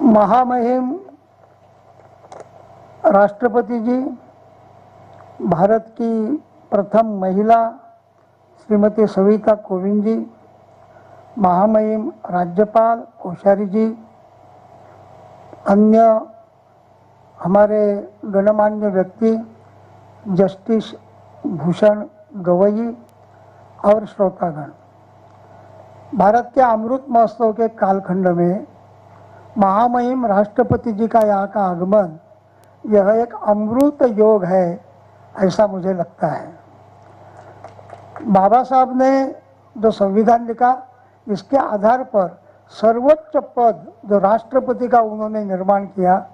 महामहिम राष्ट्रपति जी, भारत की प्रथम महिला श्रीमती सविता कोविंद जी, महामहिम राज्यपाल कोश्यारी जी, अन्य हमारे गणमान्य व्यक्ति जस्टिस भूषण गवई और श्रोतागण, भारत के अमृत महोत्सव के कालखंड में महामहिम राष्ट्रपति जी का यहाँ का आगमन यह एक अमृत योग है, ऐसा मुझे लगता है। बाबा साहब ने जो संविधान लिखा, इसके आधार पर सर्वोच्च पद जो राष्ट्रपति का उन्होंने निर्माण किया,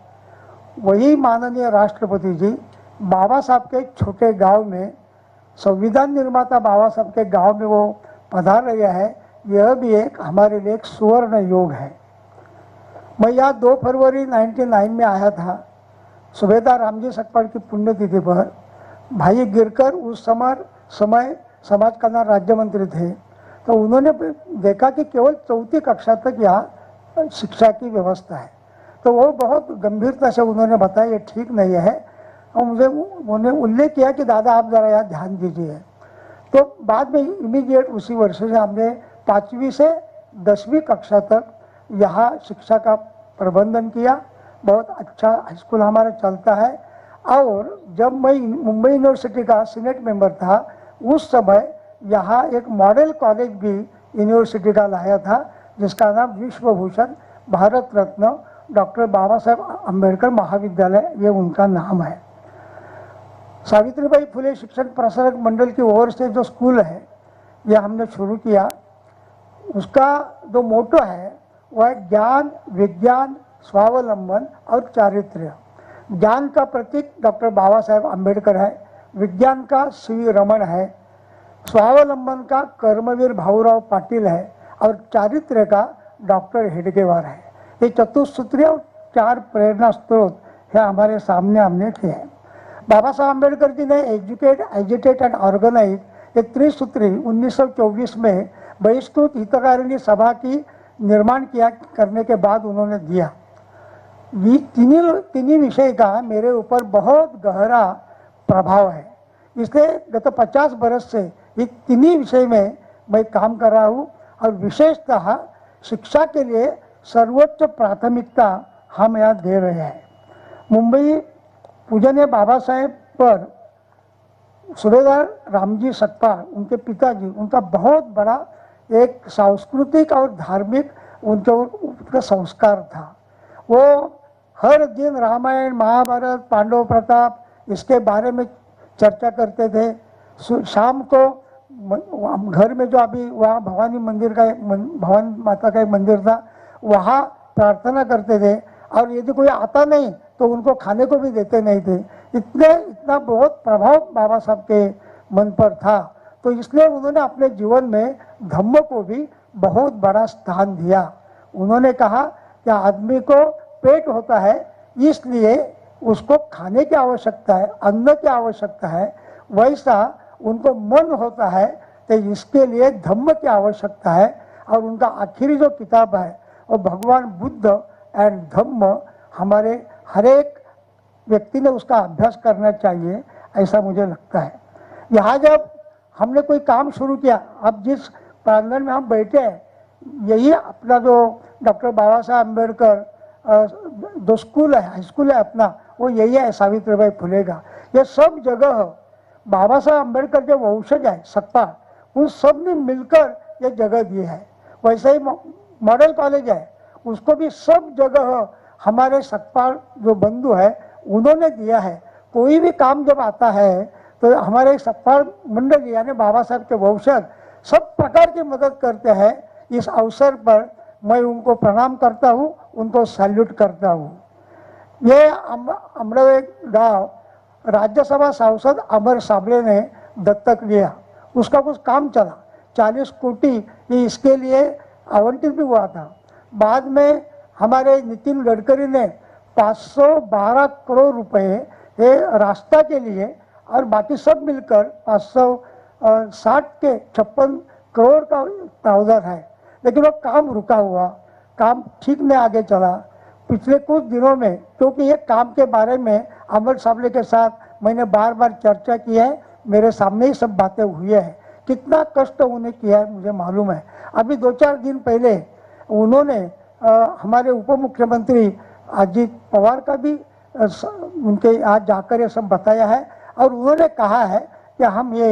वही माननीय राष्ट्रपति जी बाबा साहब के छोटे गांव में, संविधान निर्माता बाबा साहब के गांव में वो पधार रहे हैं। यह भी एक हमारे लिए एक सुवर्ण योग है। मैं यहाँ 2 फरवरी 1999 में आया था। सूबेदार रामजी सकपाल की पुण्यतिथि पर भाई गिरकर उस समय समाज कल्याण राज्य मंत्री थे, तो उन्होंने देखा कि केवल 4वीं कक्षा तक यहाँ शिक्षा की व्यवस्था है। तो वो बहुत गंभीरता से उन्होंने बताया ये ठीक नहीं है, और मुझे उन्होंने उल्लेख किया कि दादा आप ज़रा यहाँ ध्यान दीजिए। तो बाद में इमीडिएट उसी वर्ष से हमने 5वीं से 10वीं कक्षा तक यहाँ शिक्षा का प्रबंधन किया। बहुत अच्छा हाई स्कूल हमारा चलता है। और जब मैं मुंबई यूनिवर्सिटी का सीनेट मेंबर था, उस समय यहाँ एक मॉडल कॉलेज भी यूनिवर्सिटी का लाया था, जिसका नाम विश्वभूषण भारत रत्न डॉक्टर बाबा साहेब अम्बेडकर महाविद्यालय, ये उनका नाम है। सावित्रीबाई फुले शिक्षण प्रसारक मंडल की ओर से जो स्कूल है, यह हमने शुरू किया। उसका जो मोटो है वह ज्ञान, विज्ञान, स्वावलंबन और चारित्र्य। ज्ञान का प्रतीक डॉक्टर बाबा साहेब अम्बेडकर है, विज्ञान का सी रमन है, स्वावलंबन का कर्मवीर भाऊराव पाटिल है, और चारित्र्य का डॉक्टर हेडगेवार है। ये चतुसूत्री और 4 प्रेरणा स्रोत है हमारे सामने हमने थे। बाबा साहब अम्बेडकर जी ने एजुकेट, एजिटेट एंड ऑर्गेनाइज ये त्रिसूत्री 1924 में बहिष्कृत हितकारिणी सभा की निर्माण किया करने के बाद उन्होंने दिया। तीनों विषय का मेरे ऊपर बहुत गहरा प्रभाव है, इसलिए गत 50 बरस से ये तीनों विषय में मैं काम कर रहा हूँ। और विशेषतः शिक्षा के लिए सर्वोच्च प्राथमिकता हम यहाँ दे रहे हैं। मुंबई पूजनीय बाबा साहेब पर सूबेदार रामजी सकपाल, उनके पिताजी, उनका बहुत बड़ा एक सांस्कृतिक और धार्मिक उनका संस्कार था। वो हर दिन रामायण, महाभारत, पांडव प्रताप इसके बारे में चर्चा करते थे। शाम को घर में जो अभी वहाँ भवानी मंदिर का, भवानी माता का एक मंदिर था, वहाँ प्रार्थना करते थे। और यदि कोई आता नहीं तो उनको खाने को भी देते नहीं थे। इतना बहुत प्रभाव बाबा साहब के मन पर था। तो इसलिए उन्होंने अपने जीवन में धम्म को भी बहुत बड़ा स्थान दिया। उन्होंने कहा कि आदमी को पेट होता है, इसलिए उसको खाने की आवश्यकता है, अन्न की आवश्यकता है। वैसा उनको मन होता है तो इसके लिए धम्म की आवश्यकता है। और उनका आखिरी जो किताब है वो भगवान बुद्ध एंड धम्म, हमारे हर एक व्यक्ति ने उसका अभ्यास करना चाहिए, ऐसा मुझे लगता है। यहाँ जब हमने कोई काम शुरू किया, अब जिस प्रांगण में हम बैठे हैं, यही अपना जो डॉक्टर बाबा साहब अम्बेडकर जो स्कूल है, हाई स्कूल है अपना, वो यही है सावित्रीबाई फुले का। ये सब जगह बाबा साहब अम्बेडकर के वंशज है सकपाल, उन सब ने मिलकर ये जगह दी है। वैसे ही मॉडल कॉलेज है, उसको भी सब जगह हमारे सकपाल जो बंधु है उन्होंने दिया है। कोई भी काम जब आता है तो हमारे सकपाल मंडल यानी बाबा साहब के वंशज सब प्रकार की मदद करते हैं। इस अवसर पर मैं उनको प्रणाम करता हूँ, उनको सैल्यूट करता हूँ। ये अमरवे गांव राज्यसभा सांसद अमर साबले ने दत्तक लिया, उसका कुछ काम चला, 40 कोटी ये इसके लिए आवंटित भी हुआ था। बाद में हमारे नितिन गडकरी ने 512 करोड़ रुपए ये रास्ता के लिए, और बाकी सब मिलकर 560 के 56 करोड़ का प्रावधान है। लेकिन वो काम रुका हुआ, काम ठीक नहीं आगे चला। पिछले कुछ दिनों में, क्योंकि ये काम के बारे में अमर साबले के साथ मैंने बार बार चर्चा की है, मेरे सामने ही सब बातें हुई है, कितना कष्ट उन्हें किया है मुझे मालूम है। अभी 2-4 दिन पहले उन्होंने हमारे उप मुख्यमंत्री अजित पवार का भी उनके आज जाकर ये सब बताया है और उन्होंने कहा है कि हम ये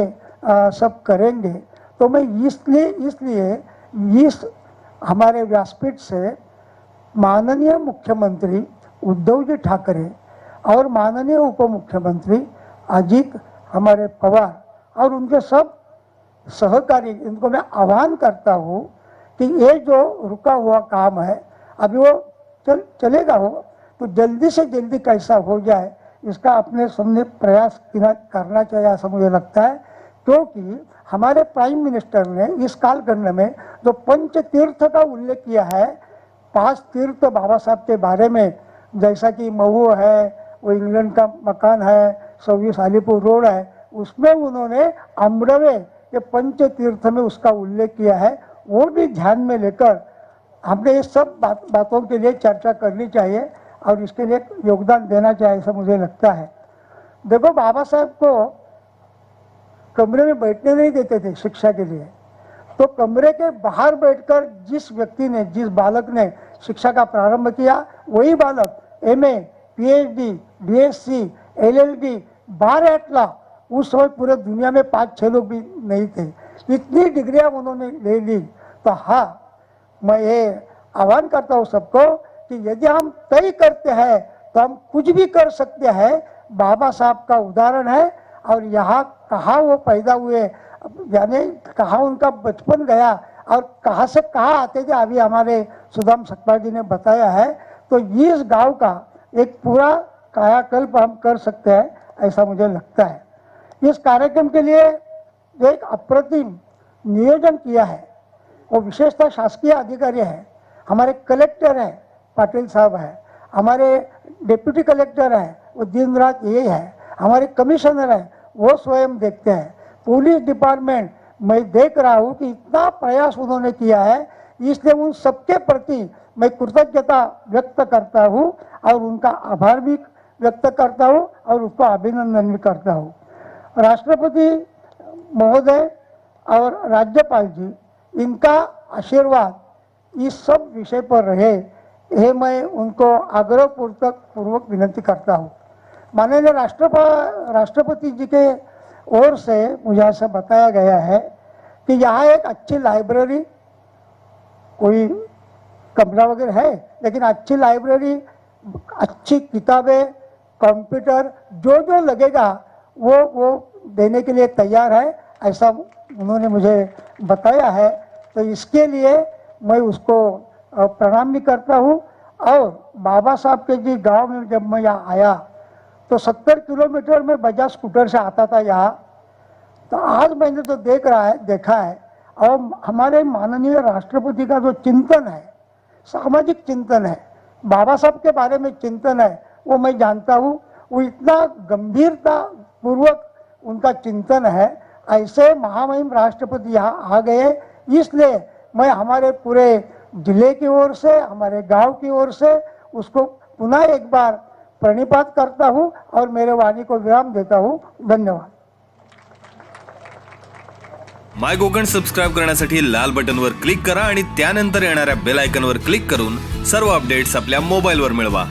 सब करेंगे। तो मैं इसलिए इस हमारे व्यासपीठ से माननीय मुख्यमंत्री उद्धव जी ठाकरे और माननीय उप मुख्यमंत्री अजित हमारे पवार और उनके सब सहकारी, इनको मैं आह्वान करता हूँ कि ये जो रुका हुआ काम है अभी वो चलेगा हो तो जल्दी से जल्दी कैसा हो जाए इसका अपने सामने प्रयास करना चाहिए, ऐसा मुझे लगता है। क्योंकि हमारे प्राइम मिनिस्टर ने इस कालखंड में जो पंच तीर्थ का उल्लेख किया है, 5 तीर्थ बाबा साहब के बारे में, जैसा कि मऊ है, वो इंग्लैंड का मकान है, 26 अलीपुर रोड है, उसमें उन्होंने अमरवे के पंच तीर्थ में उसका उल्लेख किया है। वो भी ध्यान में लेकर हमने ये सब बातों के लिए चर्चा करनी चाहिए और इसके लिए योगदान देना चाहिए, ऐसा मुझे लगता है। देखो, बाबा साहब को कमरे में बैठने नहीं देते थे शिक्षा के लिए, तो कमरे के बाहर बैठकर जिस व्यक्ति ने, जिस बालक ने शिक्षा का प्रारंभ किया, वही बालक एमए, पीएचडी, बीएससी, एलएलबी, बार एटला, उस समय पूरे दुनिया में 5-6 लोग भी नहीं थे, इतनी डिग्रियां उन्होंने ले ली। तो हाँ, मैं ये आह्वान करता हूँ सबको कि यदि हम तय करते हैं तो हम कुछ भी कर सकते हैं। बाबा साहब का उदाहरण है और यहाँ कहाँ वो पैदा हुए, यानी कहाँ उनका बचपन गया और कहाँ से कहाँ आते थे, अभी हमारे सुदाम सकपाल जी ने बताया है। तो इस गांव का एक पूरा कायाकल्प हम कर सकते हैं, ऐसा मुझे लगता है। इस कार्यक्रम के लिए जो एक अप्रतिम नियोजन किया है वो विशेषतः शासकीय अधिकारी है, हमारे कलेक्टर है पाटिल साहब है, हमारे डिप्टी कलेक्टर है वो दिन रात यही है, हमारे कमिश्नर है वो स्वयं देखते हैं, पुलिस डिपार्टमेंट, मैं देख रहा हूँ कि इतना प्रयास उन्होंने किया है, इसलिए उन सबके प्रति मैं कृतज्ञता व्यक्त करता हूँ और उनका आभार भी व्यक्त करता हूँ और उसको अभिनंदन भी करता हूँ। राष्ट्रपति महोदय और राज्यपाल जी, इनका आशीर्वाद इस सब विषय पर रहे, ये मैं उनको आग्रहपूर्वक विनती करता हूँ। माननीय राष्ट्रपति जी के ओर से मुझे ऐसा बताया गया है कि यहाँ एक अच्छी लाइब्रेरी, कोई कमरा वगैरह है, लेकिन अच्छी लाइब्रेरी, अच्छी किताबें, कंप्यूटर, जो जो लगेगा वो देने के लिए तैयार है, ऐसा उन्होंने मुझे बताया है। तो इसके लिए मैं उसको प्रणाम भी करता हूँ। और बाबा साहब के जी गांव में जब मैं यहाँ आया तो 70 किलोमीटर में बजाज स्कूटर से आता था यहाँ, तो आज मैंने तो देखा है और हमारे माननीय राष्ट्रपति का जो चिंतन है, सामाजिक चिंतन है, बाबा साहब के बारे में चिंतन है, वो मैं जानता हूँ। वो इतना गंभीरता पूर्वक उनका चिंतन है। ऐसे महामहिम राष्ट्रपति यहाँ आ गए, इसलिए मैं हमारे पूरे जिले की ओर से, हमारे गांव की ओर से उसको पुनः एक बार प्रणिपात करता हूँ और मेरे वाणी को विराम देता हूँ। धन्यवाद। माय कोकण सबस्क्राइब करण्यासाठी लाल बटनवर क्लिक करा आणि त्यानंतर येणाऱ्या बेल आयकॉनवर क्लिक करून सर्व अपडेट्स आपल्या मोबाईलवर मिळवा।